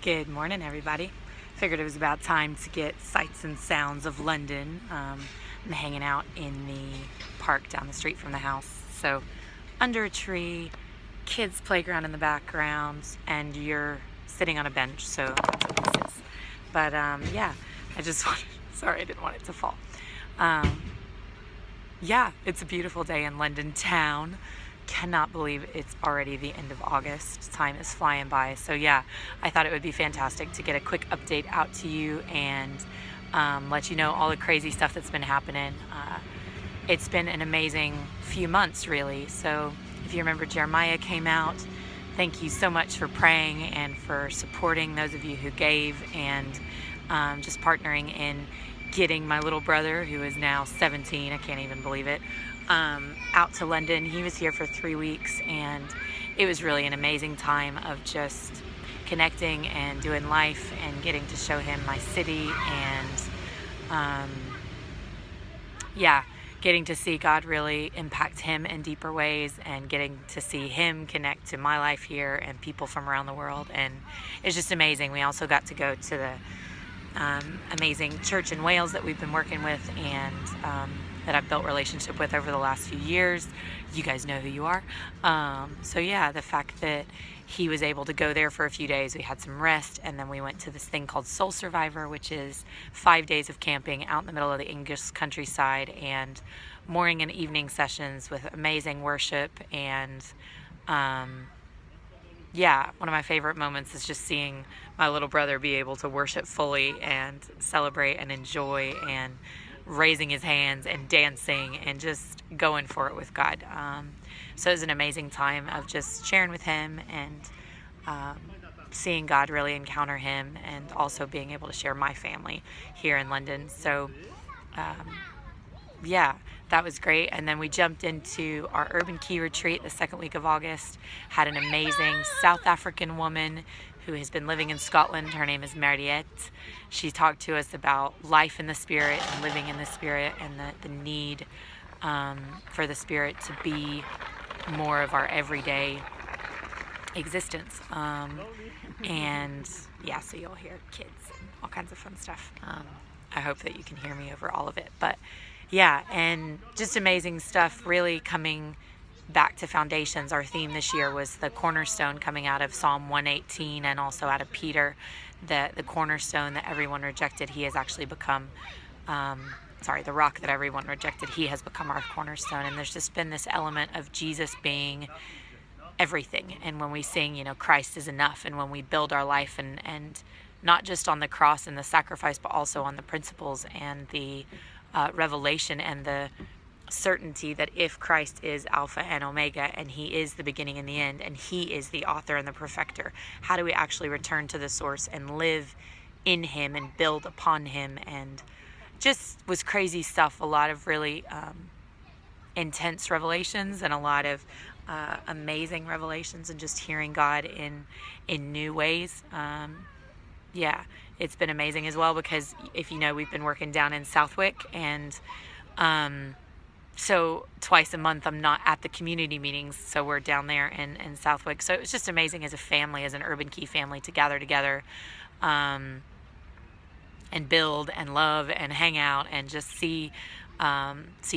Good morning, everybody. Figured it was about time to get sights and sounds of London. I'm hanging out in the park down the street from the house. So, under a tree, kids' playground in the background, and you're sitting on a bench. So, that's what this is. But, yeah, I just wanted, sorry, I didn't want it to fall. Yeah, it's a beautiful day in London town. Cannot believe it's already the end of August. Time is flying by. So yeah, I thought it would be fantastic to get a quick update out to you and let you know all the crazy stuff that's been happening. It's been an amazing few months, really. So if you remember, Jeremiah came out. Thank you so much for praying and for supporting those of you who gave and just partnering in getting my little brother, who is now 17, I can't even believe it, out to London. He was here for 3 weeks, and it was really an amazing time of just connecting and doing life and getting to show him my city and getting to see God really impact him in deeper ways and getting to see him connect to my life here and people from around the world. And it's just amazing. We also got to go to the amazing church in Wales that we've been working with and that I've built relationship with over the last few years. You guys know who you are. So yeah, the fact that he was able to go there for a few days, we had some rest, and then we went to this thing called Soul Survivor, which is 5 days of camping out in the middle of the English countryside and morning and evening sessions with amazing worship. And one of my favorite moments is just seeing my little brother be able to worship fully and celebrate and enjoy and raising his hands and dancing and just going for it with God. So it was an amazing time of just sharing with him and seeing God really encounter him, and also being able to share my family here in London. So that was great. And then we jumped into our Urban Key retreat the second week of August. Had an amazing South African woman who has been living in Scotland. Her name is Mariette. She talked to us about life in the Spirit and living in the Spirit, and the need for the Spirit to be more of our everyday existence. So you'll hear kids and all kinds of fun stuff. I hope that you can hear me over all of it. But yeah, and just amazing stuff really coming back to foundations. Our theme this year was the cornerstone, coming out of Psalm 118 and also out of Peter, the cornerstone that everyone rejected, he has actually become, the rock that everyone rejected, he has become our cornerstone. And there's just been this element of Jesus being everything. And when we sing, Christ is enough, and when we build our life and not just on the cross and the sacrifice, but also on the principles and the revelation and the certainty that if Christ is Alpha and Omega, and he is the beginning and the end, and he is the author and the perfecter, how do we actually return to the source and live in him and build upon him? And just was crazy stuff. A lot of really intense revelations and a lot of amazing revelations, and just hearing God in new ways. It's been amazing as well, because if you know, we've been working down in Southwick, and so twice a month I'm not at the community meetings, so we're down there in Southwick. So it was just amazing as a family, as an Urban Key family, to gather together and build and love and hang out and just see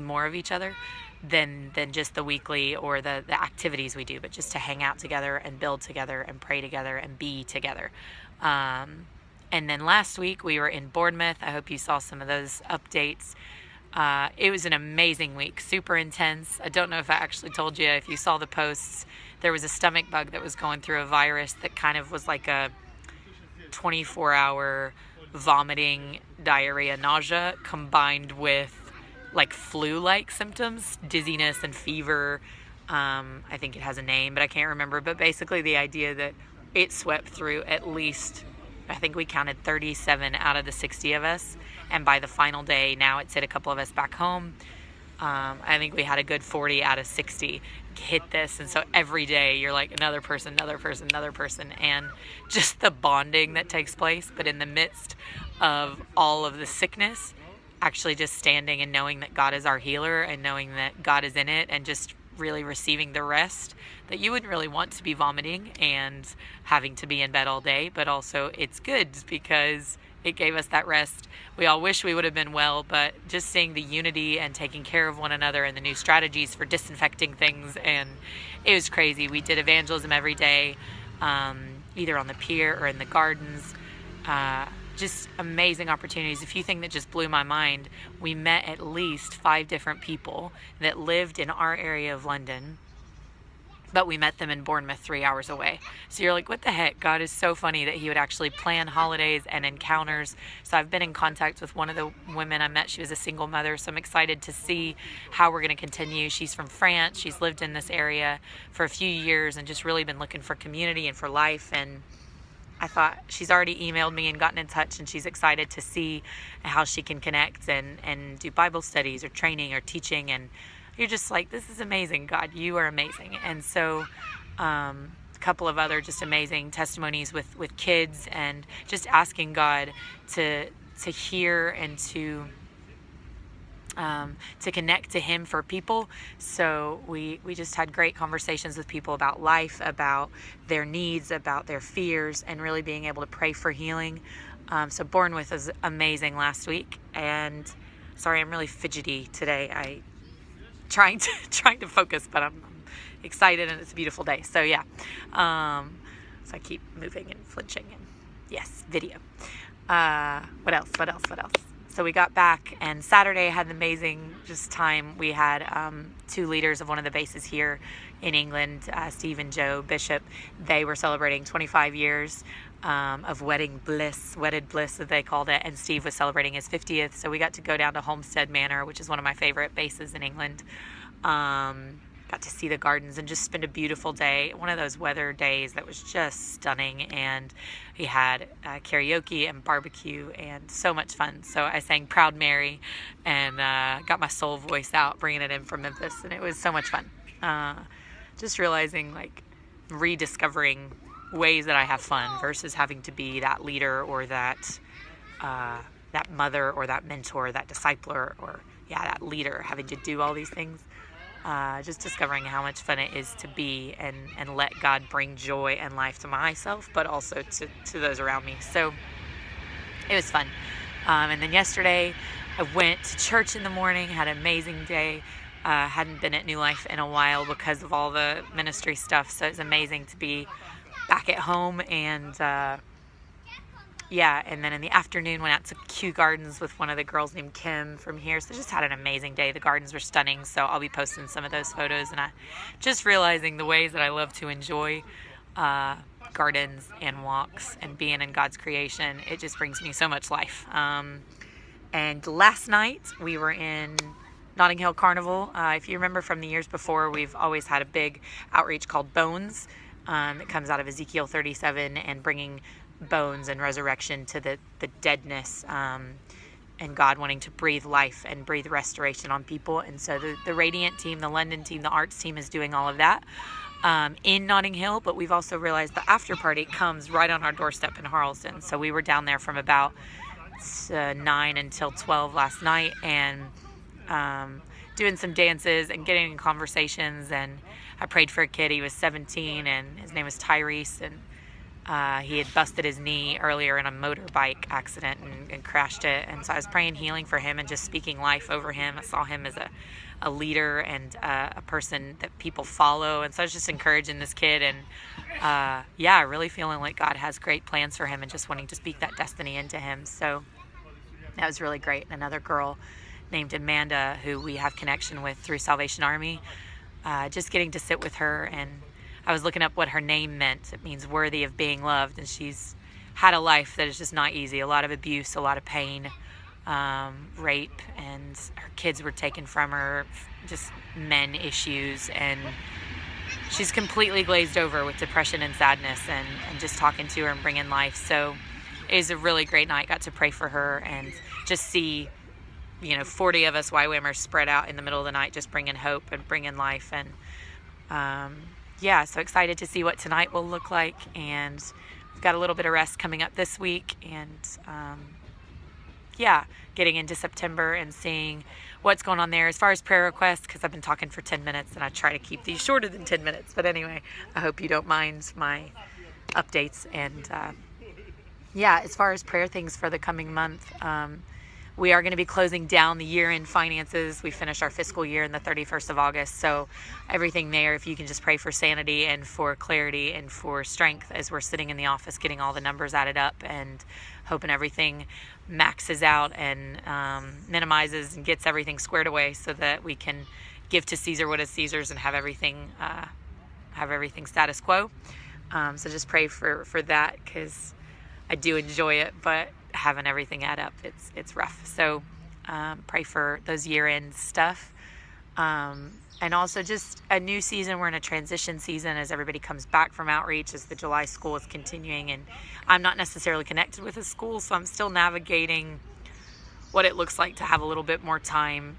more of each other than just the weekly or the activities we do, but just to hang out together and build together and pray together and be together. And then last week we were in Bournemouth. I hope you saw some of those updates. It was an amazing week, super intense. I don't know if I actually told you, if you saw the posts, there was a stomach bug that was going through a virus that kind of was like a 24-hour vomiting, diarrhea, nausea, combined with like flu-like symptoms, dizziness and fever. I think it has a name, but I can't remember. But basically the idea that it swept through at least, I think we counted 37 out of the 60 of us. And by the final day, now it's hit a couple of us back home. I think we had a good 40 out of 60 hit this. And so every day you're like another person. And just the bonding that takes place. But in the midst of all of the sickness, actually just standing and knowing that God is our healer and knowing that God is in it, and just really receiving the rest that you wouldn't really want to be vomiting and having to be in bed all day, but also it's good because it gave us that rest. We all wish we would have been well, but just seeing the unity and taking care of one another and the new strategies for disinfecting things, and it was crazy. We did evangelism every day, either on the pier or in the gardens. Just amazing opportunities. A few things that just blew my mind. We met at least 5 different people that lived in our area of London, but we met them in Bournemouth, 3 hours away. So you're like, what the heck? God is so funny that he would actually plan holidays and encounters. So I've been in contact with one of the women I met. She was a single mother. So I'm excited to see how we're going to continue. She's from France. She's lived in this area for a few years and just really been looking for community and for life. And I thought, she's already emailed me and gotten in touch, and she's excited to see how she can connect and do Bible studies or training or teaching. And you're just like, this is amazing, God, you are amazing. And so a couple of other just amazing testimonies with kids, and just asking God to hear and to connect to him for people. So we just had great conversations with people about life, about their needs, about their fears, and really being able to pray for healing. So Bournemouth was amazing last week. And sorry, I'm really fidgety today. Trying to focus, but I'm excited, and it's a beautiful day. So yeah, so I keep moving and flinching, and yes, video. What else? So we got back, and Saturday had an amazing just time. We had 2 leaders of one of the bases here in England, Steve and Joe Bishop. They were celebrating 25 years of wedded bliss, as they called it, and Steve was celebrating his 50th. So we got to go down to Homestead Manor, which is one of my favorite bases in England. Got to see the gardens and just spend a beautiful day. One of those weather days that was just stunning, and we had karaoke and barbecue and so much fun. So I sang Proud Mary and got my soul voice out, bringing it in from Memphis, and it was so much fun. Just realizing, like, rediscovering ways that I have fun versus having to be that leader or that mother or that mentor, that discipler, or that leader, having to do all these things. Just discovering how much fun it is to be and let God bring joy and life to myself, but also to those around me. So it was fun. And then yesterday I went to church in the morning, had an amazing day. Hadn't been at New Life in a while because of all the ministry stuff. So it's amazing to be back at home. And and then in the afternoon went out to Kew Gardens with one of the girls named Kim from here. So just had an amazing day. The gardens were stunning, so I'll be posting some of those photos. And I just realizing the ways that I love to enjoy gardens and walks and being in God's creation. It just brings me so much life. And last night we were in Notting Hill Carnival. If you remember from the years before, we've always had a big outreach called Bones. It comes out of Ezekiel 37 and bringing bones and resurrection to the deadness, and God wanting to breathe life and breathe restoration on people. And so the Radiant team, the London team, the arts team is doing all of that in Notting Hill, but we've also realized the after party comes right on our doorstep in Harlesden. So we were down there from about 9 until 12 last night, and doing some dances and getting in conversations. And I prayed for a kid. He was 17, and his name was Tyrese, and he had busted his knee earlier in a motorbike accident and crashed it. And so I was praying healing for him and just speaking life over him. I saw him as a leader and a person that people follow. And so I was just encouraging this kid, and really feeling like God has great plans for him and just wanting to speak that destiny into him. So that was really great. Another girl named Amanda, who we have connection with through Salvation Army, just getting to sit with her, and I was looking up what her name meant. It means worthy of being loved, and she's had a life that is just not easy. A lot of abuse, a lot of pain, rape, and her kids were taken from her, just men issues, and she's completely glazed over with depression and sadness, and just talking to her and bringing life. So it was a really great night. Got to pray for her and just see 40 of us YWAMers spread out in the middle of the night, just bringing hope and bringing life. And so excited to see what tonight will look like. And we've got a little bit of rest coming up this week. And getting into September and seeing what's going on there as far as prayer requests, because I've been talking for 10 minutes and I try to keep these shorter than 10 minutes. But anyway, I hope you don't mind my updates. And as far as prayer things for the coming month, we are going to be closing down the year-end finances. We finish our fiscal year on the 31st of August. So everything there, if you can just pray for sanity and for clarity and for strength as we're sitting in the office getting all the numbers added up and hoping everything maxes out and minimizes and gets everything squared away so that we can give to Caesar what is Caesar's and have everything status quo. So just pray for that, because I do enjoy it, but having everything add up, it's rough. So pray for those year-end stuff. And also just a new season. We're in a transition season as everybody comes back from outreach, as the July school is continuing. And I'm not necessarily connected with a school, so I'm still navigating what it looks like to have a little bit more time.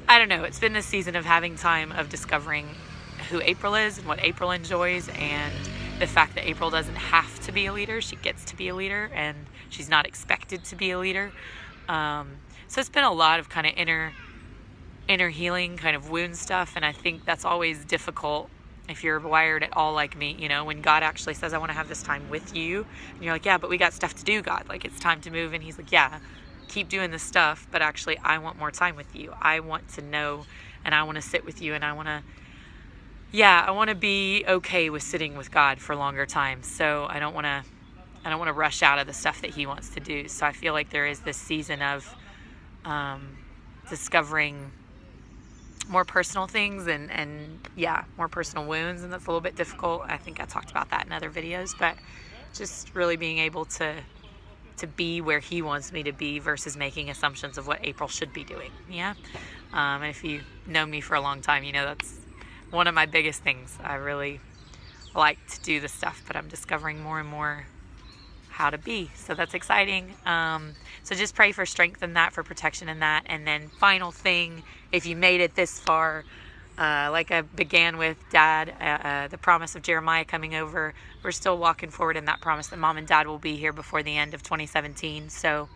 I don't know. It's been this season of having time of discovering who April is and what April enjoys, and the fact that April doesn't have to be a leader. She gets to be a leader, and she's not expected to be a leader. So it's been a lot of kind of inner healing, kind of wound stuff. And I think that's always difficult if you're wired at all like me, when God actually says, I want to have this time with you. And you're like, yeah, but we got stuff to do, God. Like, it's time to move. And he's like, yeah, keep doing this stuff. But actually, I want more time with you. I want to know, and I want to sit with you, and I want to be okay with sitting with God for longer time. So I don't want to rush out of the stuff that he wants to do. So I feel like there is this season of discovering more personal things and more personal wounds. And that's a little bit difficult. I think I talked about that in other videos, but just really being able to be where he wants me to be versus making assumptions of what April should be doing. Yeah. And if you know me for a long time, that's one of my biggest things. I really like to do the stuff, but I'm discovering more and more how to be. So that's exciting. So just pray for strength in that, for protection in that. And then final thing, if you made it this far, like I began with Dad, the promise of Jeremiah coming over, we're still walking forward in that promise that Mom and Dad will be here before the end of 2017. So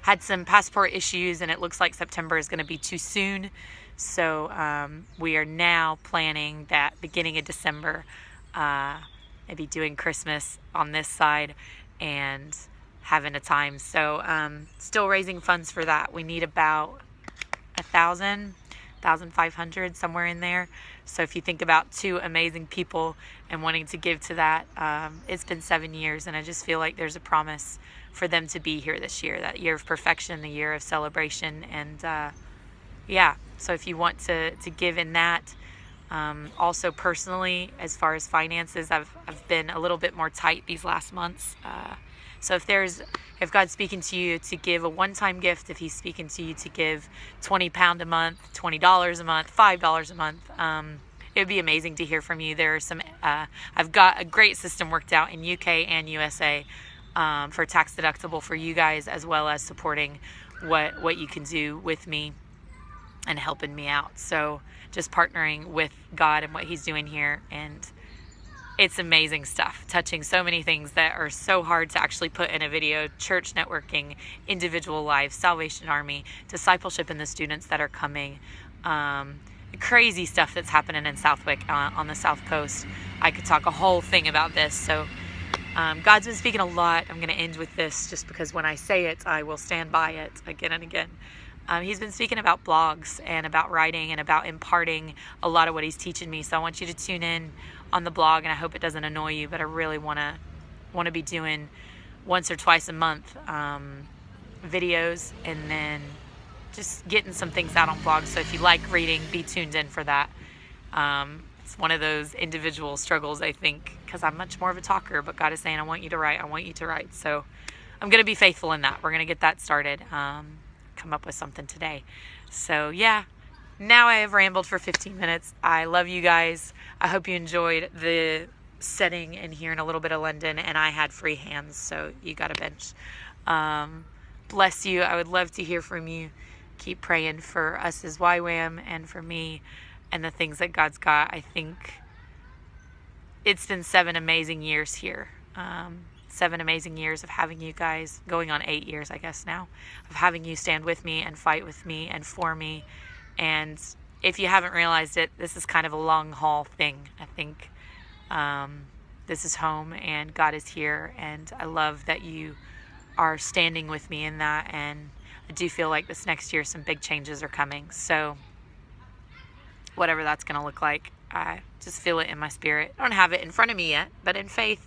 had some passport issues, and it looks like September is going to be too soon. So we are now planning that beginning of December, maybe doing Christmas on this side and having a time. So still raising funds for that. We need about 1,500, somewhere in there. So if you think about two amazing people and wanting to give to that, it's been 7 years, and I just feel like there's a promise for them to be here this year, that year of perfection, the year of celebration. And so if you want to give in that, also personally, as far as finances, I've been a little bit more tight these last months. So if God's speaking to you to give a one-time gift, if he's speaking to you to give £20 a month, $20 a month, $5 a month, it would be amazing to hear from you. There are some, I've got a great system worked out in UK and USA for tax deductible for you guys, as well as supporting what you can do with me and helping me out. So just partnering with God and what he's doing here, and it's amazing stuff, touching so many things that are so hard to actually put in a video: church networking, individual lives, Salvation Army, discipleship in the students that are coming, crazy stuff that's happening in Southwick on the South Coast. I could talk a whole thing about this. So God's been speaking a lot. I'm going to end with this just because when I say it, I will stand by it again and again. He's been speaking about blogs and about writing and about imparting a lot of what he's teaching me. So I want you to tune in on the blog, and I hope it doesn't annoy you, but I really want to be doing once or twice a month videos, and then just getting some things out on blogs. So if you like reading, be tuned in for that. It's one of those individual struggles, I think, because I'm much more of a talker, but God is saying, I want you to write. I want you to write. So I'm going to be faithful in that. We're going to get that started. Come up with something today. So yeah, now I have rambled for 15 minutes. I love you guys. I hope you enjoyed the setting and hearing a little bit of London, and I had free hands, so you got a bench. Bless you. I would love to hear from you. Keep praying for us as YWAM and for me and the things that God's got. I think it's been 7 amazing years here. 7 amazing years of having you guys, going on 8 years, I guess now, of having you stand with me and fight with me and for me. And if you haven't realized it, this is kind of a long haul thing. I think this is home and God is here, and I love that you are standing with me in that. And I do feel like this next year some big changes are coming. So whatever that's going to look like, I just feel it in my spirit. I don't have it in front of me yet, but in faith,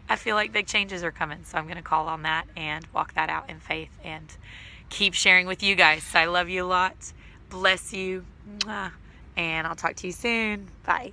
I feel like big changes are coming. So I'm going to call on that and walk that out in faith and keep sharing with you guys. So I love you a lot. Bless you. And I'll talk to you soon. Bye.